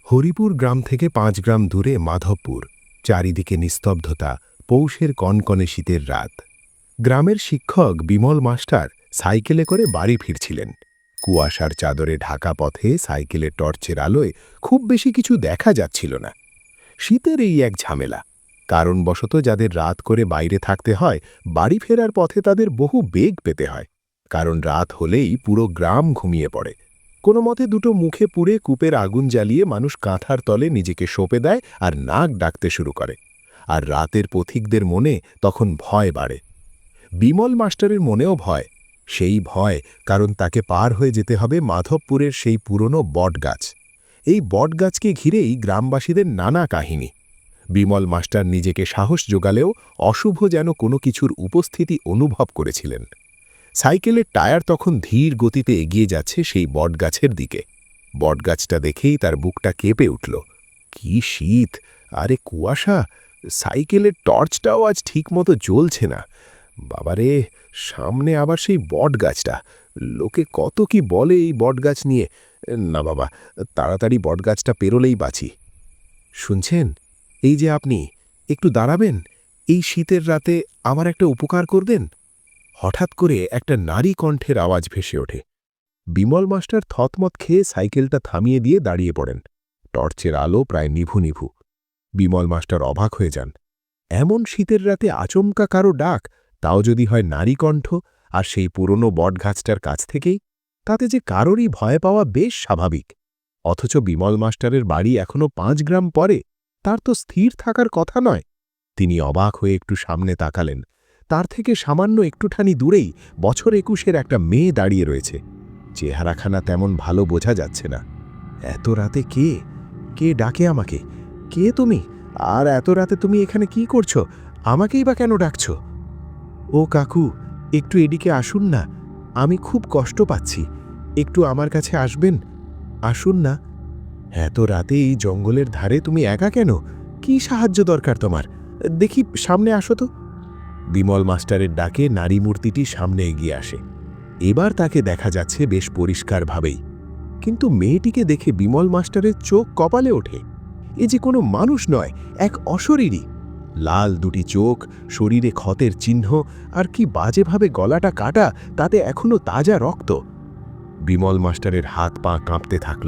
হরিপুর গ্রাম থেকে ৫ গ্রাম দূরে মাধবপুর। চারিদিকে নিস্তব্ধতা, পৌষের কনকনে শীতের রাত। গ্রামের শিক্ষক বিমল মাস্টার সাইকেলে করে বাড়ি ফিরছিলেন। কুয়াশার চাদরে ঢাকা পথে সাইকেলের টর্চের আলোয় খুব বেশি কিছু দেখা যাচ্ছিল না। শীতের এই এক ঝামেলা। কারণবশত যাদের রাত করে বাইরে থাকতে হয়, বাড়ি ফেরার পথে তাদের বহু বেগ পেতে হয়। কারণ রাত হলেই পুরো গ্রাম ঘুমিয়ে পড়ে। কোনো মতে দুটো মুখে পুড়ে কূপের আগুন জ্বালিয়ে মানুষ কাঁথার তলে নিজেকে সঁপে দেয় আর নাক ডাকতে শুরু করে। আর রাতের পথিকদের মনে তখন ভয় বাড়ে। বিমল মাস্টারের মনেও ভয়। সেই ভয় কারণ তাকে পার হয়ে যেতে হবে মাধবপুরের সেই পুরনো বটগাছ। এই বটগাছকে ঘিরেই গ্রামবাসীদের নানা কাহিনী। বিমল মাস্টার নিজেকে সাহস জোগালেও অশুভ যেন কোনো কিছুর উপস্থিতি অনুভব করেছিলেন। সাইকেলের টায়ার তখন ধীর গতিতে এগিয়ে যাচ্ছে সেই বটগাছের দিকে। বটগাছটা দেখেই তার বুকটা কেঁপে উঠল। কি শীত! আরে কুয়াশা! সাইকেলের টর্চটাও আজ ঠিকমতো জ্বলছে না। বাবারে, সামনে আবার সেই বটগাছটা। লোকে কত কি বলে এই বটগাছ নিয়ে। না বাবা, তাড়াতাড়ি বটগাছটা পেরোলেই বাঁচি। শুনছেন? এই যে আপনি, একটু দাঁড়াবেন? এই শীতের রাতে আমার একটা উপকার করবেন? হঠাৎ করে একটা নারী কণ্ঠের আওয়াজ ভেসে ওঠে। বিমল মাস্টার থতমত খেয়ে সাইকেলটা থামিয়ে দিয়ে দাঁড়িয়ে পড়েন। টর্চের আলো প্রায় নিভু নিভু। বিমল মাস্টার অবাক হয়ে যান। এমন শীতের রাতে আচমকা কারো ডাক, তাও যদি হয় নারী কণ্ঠ, আর সেই পুরনো বটগাছটার কাছ থেকেই, তাতে যে কারোরই ভয় পাওয়া বেশ স্বাভাবিক। অথচ বিমল মাস্টারের বাড়ি এখনো ৫ গ্রাম পরে, তার তো স্থির থাকার কথা নয়। তিনি অবাক হয়ে একটু সামনে তাকালেন। তার থেকে সামান্য একটুখানি দূরেই বছর ২১-এর একটা মেয়ে দাঁড়িয়ে রয়েছে। চেহারাখানা তেমন ভালো বোঝা যাচ্ছে না। এত রাতে কে? কে ডাকে আমাকে? কে তুমি? আর এত রাতে তুমি এখানে কি করছো? আমাকেই বা কেন ডাকছ? ও কাকু, একটু এদিকে আসুন না। আমি খুব কষ্ট পাচ্ছি। একটু আমার কাছে আসবেন? আসুন না। এত রাতে এই জঙ্গলের ধারে তুমি একা কেন? কি সাহায্য দরকার তোমার? দেখি সামনে আসো তো। বিমল মাস্টারের ডাকে নারী মূর্তিটি সামনে এগিয়ে আসে। এবার তাকে দেখা যাচ্ছে বেশ পরিষ্কারভাবেই। কিন্তু মেয়েটিকে দেখে বিমল মাস্টারের চোখ কপালে ওঠে। এ যে কোনো মানুষ নয়, এক অশরীরী। লাল দুটি চোখ, শরীরে ক্ষতের চিহ্ন, আর কি বাজেভাবে গলাটা কাটা, তাতে এখনো তাজা রক্ত। বিমল মাস্টারের হাত পা কাঁপতে থাকল।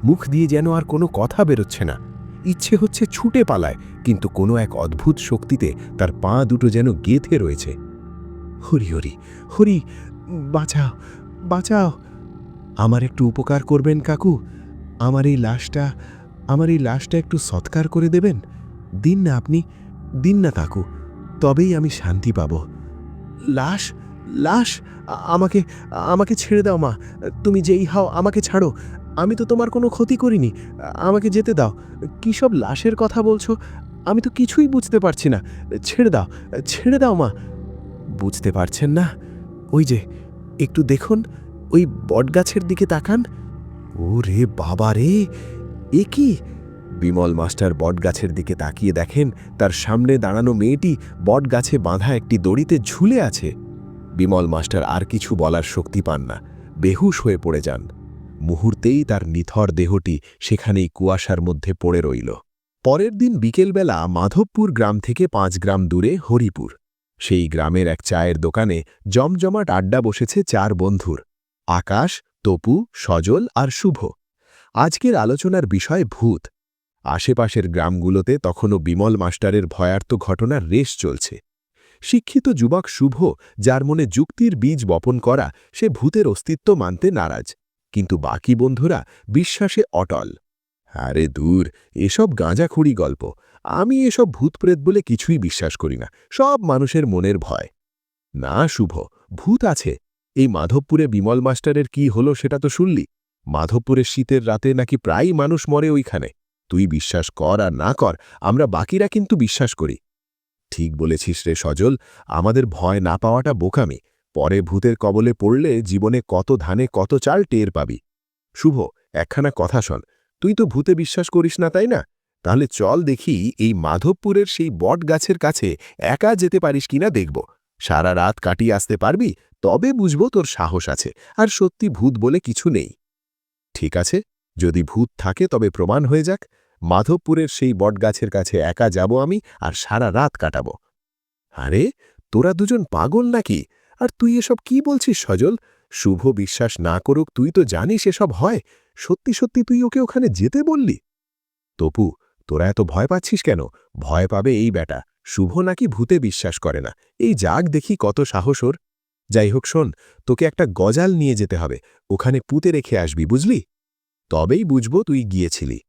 মুখ দিয়ে যেন আর কোনো কথা বেরোচ্ছে না। ইচ্ছে হচ্ছে ছুটে পালায়, কিন্তু কোনো এক অদ্ভুত শক্তিতে তার পা দুটো যেন গেঁথে রয়েছে। হরি হরি হরি, বাঁচাও, বাঁচাও! আমার একটু উপকার করবেন কাকু? আমার এই লাশটা একটু সৎকার করে দেবেন? দিন না আপনি, দিন না কাকু, তবেই আমি শান্তি পাব। লাশ? লাশ? আমাকে আমাকে ছেড়ে দাও মা। তুমি যেই হও, আমাকে ছাড়ো। আমি তো তোমার কোনো ক্ষতি করিনি। আমাকে যেতে দাও। কী সব লাশের কথা বলছো? আমি তো কিছুই বুঝতে পারছি না। ছেড়ে দাও, ছেড়ে দাও মা। বুঝতে পারছেন না? ওই যে, একটু দেখুন, ওই বটগাছের দিকে তাকান। ওরে বাবা রে! এ কি? বিমল মাস্টার বটগাছের দিকে তাকিয়ে দেখেন তার সামনে দাঁড়ানো মেয়েটি বটগাছে বাঁধা একটি দড়িতে ঝুলে আছে। বিমল মাস্টার আর কিছু বলার শক্তি পান না, বেহুশ হয়ে পড়ে যান। মুহূর্তেই তার নিথর দেহটি সেখানেই কুয়াশার মধ্যে পড়ে রইল। পরের দিন বিকেলবেলা মাধবপুর গ্রাম থেকে ৫ গ্রাম দূরে হরিপুর। সেই গ্রামের এক চায়ের দোকানে জমজমাট আড্ডা বসেছে ৪ বন্ধুর: আকাশ, তপু, সজল আর শুভ। আজকের আলোচনার বিষয় ভূত। আশেপাশের গ্রামগুলোতে তখনও বিমল মাস্টারের ভয়ার্ত ঘটনার রেশ চলছে। শিক্ষিত যুবক শুভ, যার মনে যুক্তির বীজ বপন করা, সে ভূতের অস্তিত্ব মানতে নারাজ। কিন্তু বাকি বন্ধুরা বিশ্বাসে অটল। আরে দূর, এসব গাঁজাখুড়ি গল্প। আমি এসব ভূতপ্রেত বলে কিছুই বিশ্বাস করি না, সব মানুষের মনের ভয়। না শুভ, ভূত আছে। এই মাধবপুরে বিমল মাস্টারের কি হলো সেটা তো শুনলি। মাধবপুরের শীতের রাতে নাকি প্রায়ই মানুষ মরে ওইখানে। তুই বিশ্বাস কর আর না কর, আমরা বাকিরা কিন্তু বিশ্বাস করি। ঠিক বলেছিস রে সজল, আমাদের ভয় না পাওয়াটা বোকামি। পরে ভূতের কবলে পড়লে জীবনে কত ধানে কত চাল টের পাবি। শুভ, একখানা কথা শোন। তুই তো ভূতে বিশ্বাস করিস না, তাই না? তাহলে চল দেখি এই মাধবপুরের সেই বট গাছের কাছে একা যেতে পারিস কিনা দেখব। সারা রাত কাটিয়ে আসতে পারবি, তবে বুঝবো তোর সাহস আছে আর সত্যি ভূত বলে কিছু নেই। ঠিক আছে, যদি ভূত থাকে তবে প্রমাণ হয়ে যাক। মাধবপুরের সেই বটগাছের কাছে একা যাব আমি, আর সারা রাত কাটাব। আরে, তোরা দুজন পাগল নাকি? আর তুই এসব কি বলছিস সজল? শুভ বিশ্বাস না করুক, তুই তো জানিস এসব হয়। সত্যি সত্যি তুই ওকে ওখানে যেতে বললি? তপু, তোরা এত ভয় পাচ্ছিস কেন? ভয় পাবে এই বেটা। শুভ নাকি ভূতে বিশ্বাস করে না। এই যাক দেখি কত সাহস ওর। যাই হোক শোন, তোকে একটা গজাল নিয়ে যেতে হবে। ওখানে পুঁতে রেখে আসবি, বুঝলি? তবেই বুঝব তুই গিয়েছিলি।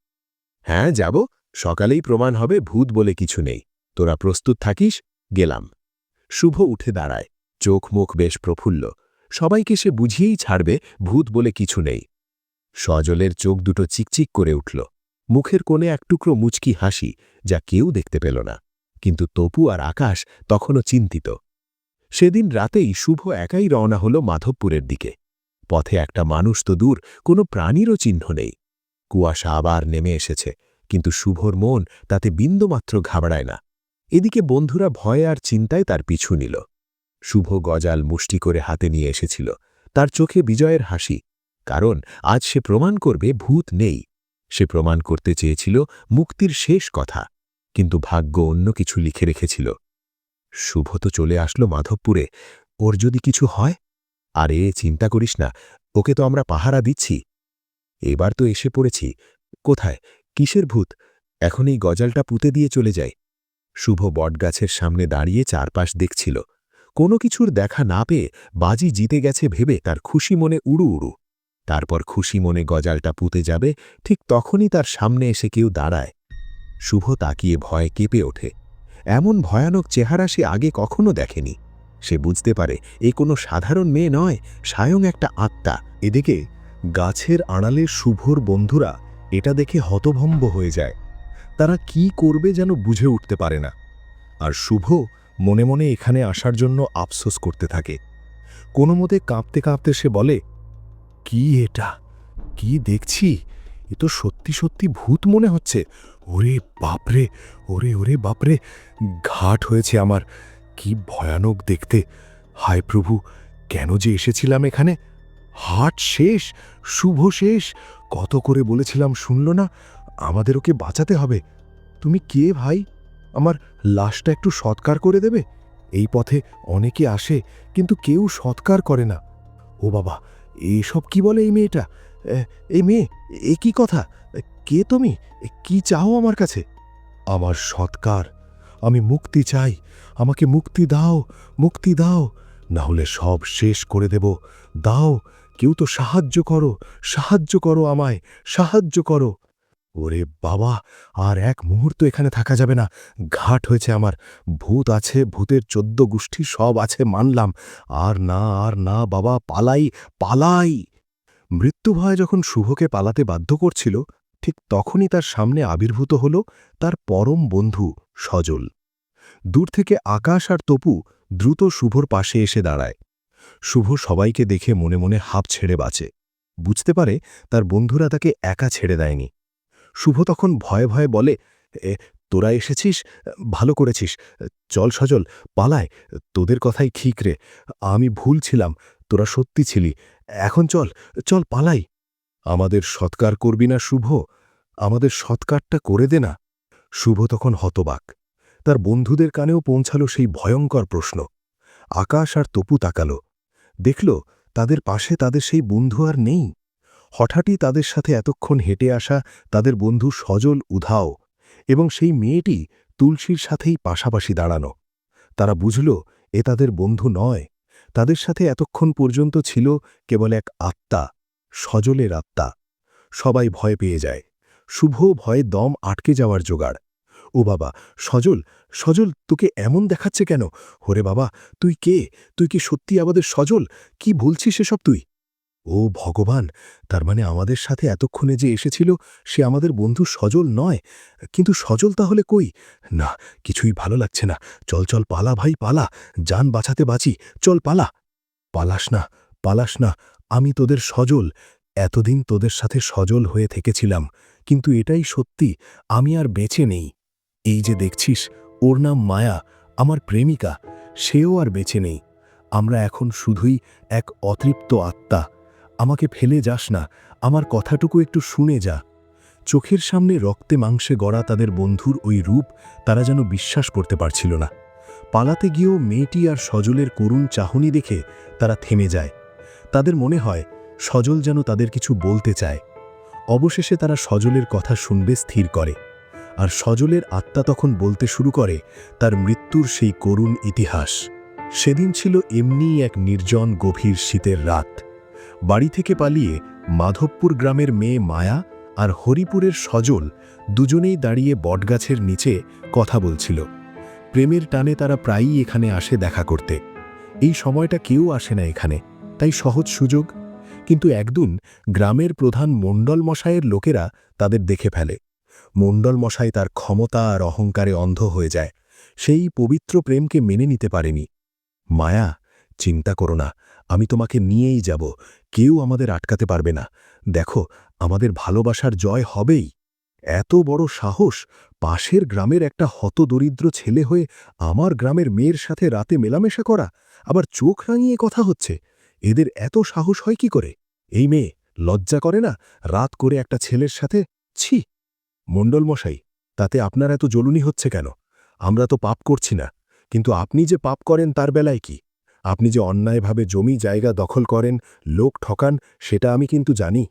হ্যাঁ, যাব। সকালেই প্রমাণ হবে ভূত বলে কিছু নেই। তোরা প্রস্তুত থাকিস, গেলাম। শুভ উঠে দাঁড়ায়, চোখ মুখ বেশ প্রফুল্ল। সবাইকে সে বুঝিয়েই ছাড়বে ভূত বলে কিছু নেই। সজলের চোখ দুটো চিকচিক করে উঠল। মুখের কোণে এক টুকরো মুচকি হাসি, যা কেউ দেখতে পেল না। কিন্তু তপু আর আকাশ তখনও চিন্তিত। সেদিন রাতেই শুভ একাই রওনা হল মাধবপুরের দিকে। পথে একটা মানুষ তো দূর, কোনো প্রাণীরও চিহ্ন নেই। কুয়াশা আবার নেমে এসেছে, কিন্তু শুভর মন তাতে বিন্দুমাত্র ঘাবড়ায় না। এদিকে বন্ধুরা ভয়ে আর চিন্তায় তার পিছু নিল। শুভ গজাল মুষ্টি করে হাতে নিয়ে এসেছিল, তার চোখে বিজয়ের হাসি। কারণ আজ সে প্রমাণ করবে ভূত নেই। সে প্রমাণ করতে চেয়েছিল মুক্তির শেষ কথা, কিন্তু ভাগ্য অন্য কিছু লিখে রেখেছিল। শুভ তো চলে আসলো মাধবপুরে। ওর যদি কিছু হয়? আরে চিন্তা করিস না, ওকে তো আমরা পাহারা দিচ্ছি। এবার তো এসে পড়েছি। কোথায়, কিসের ভূত? এখন এই গজালটা পুঁতে দিয়ে চলে যায়। শুভ বটগাছের সামনে দাঁড়িয়ে চারপাশ দেখছিল। কোনো কিছুর দেখা না পেয়ে বাজি জিতে গেছে ভেবে তার খুশি মনে উড়ু উড়ু। তারপর খুশি মনে গজালটা পুঁতে যাবে, ঠিক তখনই তার সামনে এসে কেউ দাঁড়ায়। শুভ তাকিয়ে ভয়ে কেঁপে ওঠে। এমন ভয়ানক চেহারা সে আগে কখনো দেখেনি। সে বুঝতে পারে এ কোনো সাধারণ মেয়ে নয়, স্বয়ং একটা আত্মা। এদিকে গাছের আড়ালে শুভর বন্ধুরা এটা দেখে হতভম্ব হয়ে যায়। তারা কি করবে যেন বুঝে উঠতে পারে না। আর শুভ মনে মনে এখানে আসার জন্য আফসোস করতে থাকে। কোনো মতে কাঁপতে কাঁপতে সে বলে, কি এটা? কি দেখছি? এ তো সত্যি সত্যি ভূত মনে হচ্ছে। ওরে বাপরে, ওরে ওরে বাপরে, ঘাট হয়েছে আমার। কি ভয়ানক দেখতে! হায় প্রভু, কেন যে এসেছিলাম এখানে? হাট শেষ, শুভ শেষ। কত করে বলেছিলাম, শুনল না। আমাদের ওকে বাঁচাতে হবে। তুমি কে ভাই? আমার লাশটা একটু সৎকার করে দেবে? এই পথে অনেকে আসে, কিন্তু কেউ সৎকার করে না। ও বাবা, এসব কি বলে এই মেয়েটা? এই মেয়ে, এ কি কথা? কে তুমি? কি চাও আমার কাছে? আমার সৎকার। আমি মুক্তি চাই। আমাকে মুক্তি দাও, মুক্তি দাও, না হলে সব শেষ করে দেব। দাও, কেউ তো সাহায্য করো, সাহায্য করো আমায়, সাহায্য করো। ওরে বাবা, আর এক মুহূর্ত এখানে থাকা যাবে না। ঘাট হয়েছে আমার। ভূত আছে, ভূতের 14 গোষ্ঠী সব আছে মানলাম। আর না, আর না বাবা, পালাই, পালাই। মৃত্যু ভয় যখন শুভকে পালাতে বাধ্য করছিল, ঠিক তখনই তার সামনে আবির্ভূত হল তার পরম বন্ধু সজল। দূর থেকে আকাশ আর তপু দ্রুত শুভর পাশে এসে দাঁড়ায়। শুভ সবাইকে দেখে মনে মনে হাঁপ ছেড়ে বাঁচে। বুঝতে পারে তার বন্ধুরা তাকে একা ছেড়ে দেয়নি। শুভ তখন ভয়ে ভয়ে বলে, তোরা এসেছিস, ভালো করেছিস। চল সজল, পালায়। তোদের কথাই ঠিক রে। আমি ভুল ছিলাম, তোরা সত্যি ছিলি। এখন চল, চল পালাই। আমাদের সৎকার করবি না শুভ? আমাদের সৎকারটা করে দে না। শুভ তখন হতবাক। তার বন্ধুদের কানেও পৌঁছালো সেই ভয়ঙ্কর প্রশ্ন। আকাশ আর তপু তাকালো, দেখল তাদের পাশে তাদের সেই বন্ধু আর নেই। হঠাৎই তাদের সাথে এতক্ষণ হেঁটে আসা তাদের বন্ধু সজল উধাও, এবং সেই মেয়েটি তুলসীর সাথেই পাশাপাশি দাঁড়ানো। তারা বুঝল এ তাদের বন্ধু নয়, তাদের সাথে এতক্ষণ পর্যন্ত ছিল কেবল এক আত্মা, সজলের আত্মা। সবাই ভয় পেয়ে যায়। শুভ ভয়ে দম আটকে যাওয়ার জোগাড়। ও বাবা, সজল, সজল, তোকে এমন দেখাচ্ছে কেন? ওরে বাবা, তুই কে? তুই কি সত্যি আমাদের সজল? কি বলছিস এসব তুই? ও ভগবান, তার মানে আমাদের সাথে এতক্ষণে যে এসেছিল সে আমাদের বন্ধু সজল নয়। কিন্তু সজল তাহলে কই? না, কিছুই ভালো লাগছে না। চল চল, পালা ভাই, পালা। জান বাঁচাতে বাঁচি, চল পালা। পালাস না, পালাস না। আমি তোদের সজল। এতদিন তোদের সাথে সজল হয়ে থেকেছিলাম, কিন্তু এটাই সত্যি, আমি আর বেঁচে নেই। এই যে দেখছিস, ওর নাম মায়া, আমার প্রেমিকা, সেও আর বেঁচে নেই। আমরা এখন শুধুই এক অতৃপ্ত আত্মা। আমাকে ফেলে যাস না, আমার কথাটুকু একটু শুনে যা। চোখের সামনে রক্তে মাংসে গড়া তাদের বন্ধুর ওই রূপ তারা যেন বিশ্বাস করতে পারছিল না। পালাতে গিয়েও মেয়েটি আর সজলের করুণ চাহনি দেখে তারা থেমে যায়। তাদের মনে হয় সজল যেন তাদের কিছু বলতে চায়। অবশেষে তারা সজলের কথা শুনবে স্থির করে। আর সজলের আত্মা তখন বলতে শুরু করে তার মৃত্যুর সেই করুণ ইতিহাস। সেদিন ছিল এমনিই এক নির্জন গভীর শীতের রাত। বাড়ি থেকে পালিয়ে মাধবপুর গ্রামের মেয়ে মায়া আর হরিপুরের সজল দুজনেই দাঁড়িয়ে বটগাছের নিচে কথা বলছিল। প্রেমের টানে তারা প্রায়ই এখানে আসে দেখা করতে। এই সময়টা কেউ আসে না এখানে, তাই সহজ সুযোগ। কিন্তু একদিন গ্রামের প্রধান মণ্ডল মশাইয়ের লোকেরা তাদের দেখে ফেলে। মণ্ডল মশাই তার ক্ষমতা আর অহংকারে অন্ধ হয়ে যায়। সেই পবিত্র প্রেমকে মেনে নিতে পারেনি। মায়া, চিন্তা করো না, আমি তোমাকে নিয়েই যাব, কেউ আমাদের আটকাতে পারবে না। দেখো, আমাদের ভালোবাসার জয় হবেই। এত বড় সাহস, পাশের গ্রামের একটা হতদরিদ্র ছেলে হয়ে আমার গ্রামের মেয়ের সাথে রাতে মেলামেশা করা, আবার চোখ রাঙিয়ে কথা হচ্ছে। এদের এত সাহস হয় কি করে? এই মেয়ে লজ্জা করে না রাত করে একটা ছেলের সাথে? ছি! মণ্ডলমশাই, তাতে আপনার এত জ্বলুনি হচ্ছে কেন? আমরা তো পাপ করছি না, কিন্তু আপনি যে পাপ করেন তার বেলায় কি? আপনি যে অন্যায়ভাবে জমি জায়গা দখল করেন, লোক ঠকান, সেটা আমি কিন্তু জানি।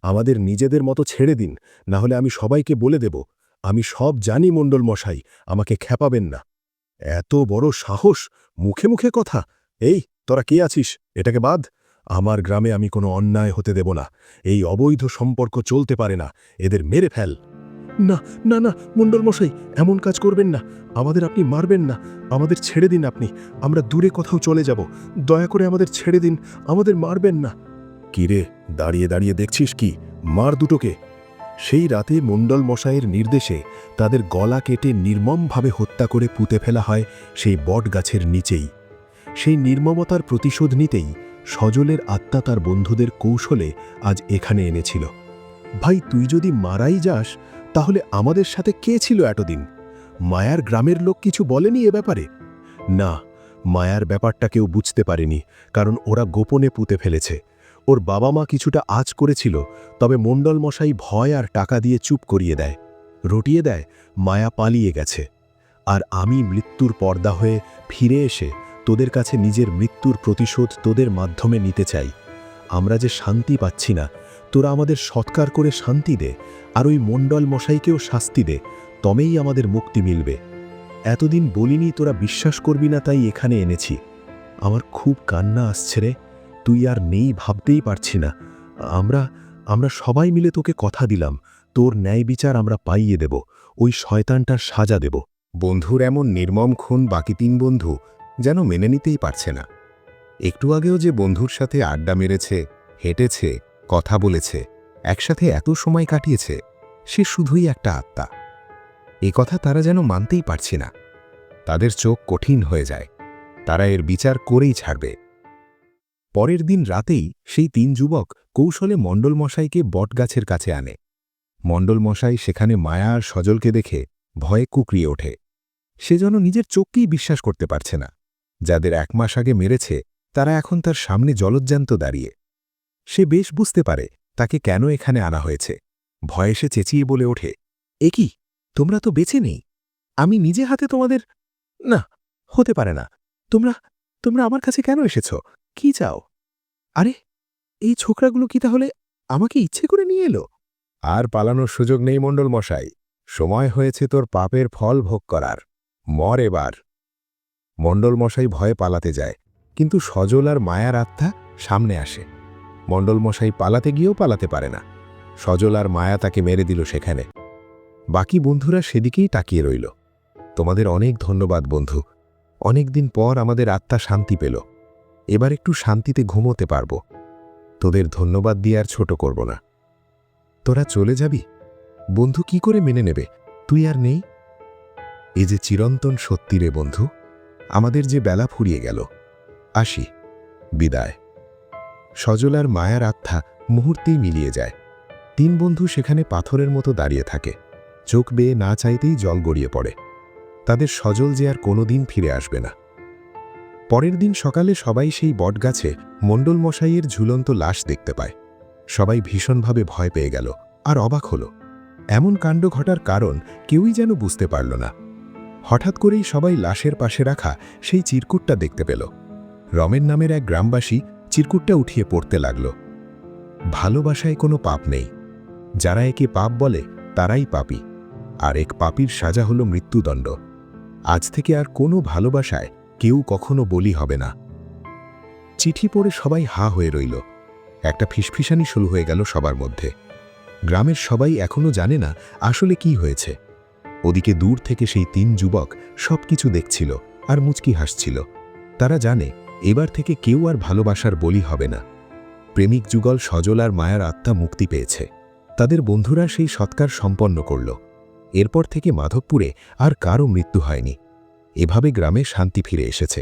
আমাদের নিজেদের মতো ছেড়ে দিন, না হলে আমি সবাইকে বলে দেব। আমি সব জানি মণ্ডলমশাই, আমাকে খেপাবেন না। এত বড় সাহস, মুখে মুখে কথা! এই, তোরা কে আছিস? এটাকে বাদ। আমার গ্রামে আমি কোনো অন্যায় হতে দেব না। এই অবৈধ সম্পর্ক চলতে পারে না, এদের মেরে ফেল। না না না, মণ্ডলমশাই, এমন কাজ করবেন না। আমাদের আপনি মারবেন না, আমাদের ছেড়ে দিন আপনি। আমরা দূরে কোথাও চলে যাব, দয়া করে আমাদের ছেড়ে দিন, আমাদের মারবেন না। কিরে, দাঁড়িয়ে দাঁড়িয়ে দেখছিস কি? মার দুটোকে। সেই রাতে মণ্ডল মশাইয়ের নির্দেশে তাদের গলা কেটে নির্মমভাবে হত্যা করে পুঁতে ফেলা হয় সেই বট গাছের নিচেই। সেই নির্মমতার প্রতিশোধ নিতেই সজলের আত্মা তার বন্ধুদের কৌশলে আজ এখানে এনেছিল। ভাই, তুই যদি মারাই যাস, তাহলে আমাদের সাথে কে ছিল এতদিন? মায়ার গ্রামের লোক কিছু বলেনি এ ব্যাপারে? না, মায়ার ব্যাপারটা কেউ বুঝতে পারেনি, কারণ ওরা গোপনে পুঁতে ফেলেছে। ওর বাবা মা কিছুটা আঁচ করেছিল, তবে মণ্ডল মশাই ভয় আর টাকা দিয়ে চুপ করিয়ে দেয়, রটিয়ে দেয়। মায়া পালিয়ে গেছে। আর আমি মৃত্যুর পর্দা হয়ে ফিরে এসে তোদের কাছে নিজের মৃত্যুর প্রতিশোধ তোদের মাধ্যমে নিতে চাই। আমরা যে শান্তি পাচ্ছি না, তোরা আমাদের সৎকার করে শান্তি দে, আর ওই মণ্ডল মশাইকেও শাস্তি দে, তবেই আমাদের মুক্তি মিলবে। এতদিন বলিনি, তোরা বিশ্বাস করবি না, তাই এখানে এনেছি। আমার খুব কান্না আসছে রে, তুই আর নেই ভাবতেই পারছি না। আমরা সবাই মিলে তোকে কথা দিলাম, তোর ন্যায় বিচার আমরা পাইয়ে দেব, ওই শয়তানটার সাজা দেব। বন্ধুর এমন নির্মম খুন বাকি তিন বন্ধু যেন মেনে নিতেই পারছে না। একটু আগেও যে বন্ধুর সাথে আড্ডা মেরেছে, হেঁটেছে, কথা বলেছে, একসাথে এত সময় কাটিয়েছে, সে শুধুই একটা আত্মা। এ কথা তারা যেন মানতেই পারছে না। তাদের চোখ কঠিন হয়ে যায়। তারা এর বিচার করেই ছাড়বে। পরের দিন রাতেই সেই তিন যুবক কৌশলে মণ্ডলমশাইকে বটগাছের কাছে আনে। মণ্ডলমশাই সেখানে মায়া আর সজলকে দেখে ভয়ে কুকড়িয়ে ওঠে। সে যেন নিজের চোখকেই বিশ্বাস করতে পারছে না। যাদের 1 মাস আগে মেরেছে, তারা এখন তার সামনে জলজ্জান্ত দাঁড়িয়ে। সে বেশ বুঝতে পারে তাকে কেন এখানে আনা হয়েছে। ভয়ে সে চেঁচিয়ে বলে ওঠে, এ কি, তোমরা তো বেঁচে নেই? আমি নিজে হাতে তোমাদের... না, হতে পারে না। তোমরা আমার কাছে কেন এসেছ? কি চাও? আরে, এই ছোকরাগুলো কি তাহলে আমাকে ইচ্ছে করে নিয়ে এলো? আর পালানোর সুযোগ নেই মণ্ডল মশাই। সময় হয়েছে তোর পাপের ফল ভোগ করার। মর এবার। মণ্ডল মশাই ভয়ে পালাতে যায়, কিন্তু সজল আর মায়ার আত্মা সামনে আসে। মণ্ডল মশাই পালাতে গিয়েও পালাতে পারে না। সজল আর মায়া তাকে মেরে দিল সেখানে। বাকি বন্ধুরা সেদিকেই তাকিয়ে রইল। তোমাদের অনেক ধন্যবাদ বন্ধু। অনেক দিন পর আমাদের আত্মা শান্তি পেল। এবার একটু শান্তিতে ঘুমোতে পারব। তোদের ধন্যবাদ দিয়ে আর ছোট করব না। তোরা চলে যাবি? বন্ধু কি করে মেনে নেবে তুই আর নেই? এ যে চিরন্তন সত্যি রে বন্ধু। আমাদের যে বেলা ফুরিয়ে গেল। আসি, বিদায়। সজল আর মায়ার আত্মা মুহূর্তেই মিলিয়ে যায়। তিন বন্ধু সেখানে পাথরের মতো দাঁড়িয়ে থাকে। চোখ বেয়ে না চাইতেই জল গড়িয়ে পড়ে। তাদের সজল যে আর কোনোদিন ফিরে আসবে না। পরের দিন সকালে সবাই সেই বটগাছে মণ্ডল মশাইয়ের ঝুলন্ত লাশ দেখতে পায়। সবাই ভীষণভাবে ভয় পেয়ে গেল আর অবাক হল। এমন কাণ্ড ঘটার কারণ কেউই যেন বুঝতে পারল না। হঠাৎ করেই সবাই লাশের পাশে রাখা সেই চিরকুটটা দেখতে পেল। রমেন নামের এক গ্রামবাসী চিরকুটটা উঠিয়ে পড়তে লাগল। ভালোবাসায় কোনো পাপ নেই, যারা একে পাপ বলে তারাই পাপী, আর এক পাপীর সাজা হল মৃত্যুদণ্ড। আজ থেকে আর কোনো ভালোবাসায় কেউ কখনো বলি হবে না। চিঠি পড়ে সবাই হা হয়ে রইল। একটা ফিসফিসানি শুরু হয়ে গেল সবার মধ্যে। গ্রামের সবাই এখনো জানে না আসলে কি হয়েছে। ওদিকে দূর থেকে সেই 3 যুবক সবকিছু দেখছিল আর মুচকি হাসছিল। তারা জানে এবার থেকে কেউ আর ভালোবাসার বলি হবে না। প্রেমিক যুগল সজল আর মায়ার আত্মা মুক্তি পেয়েছে। তাদের বন্ধুরা সেই সৎকার সম্পন্ন করল। এরপর থেকে মাধবপুরে আর কারও মৃত্যু হয়নি। এভাবে গ্রামে শান্তি ফিরে এসেছে।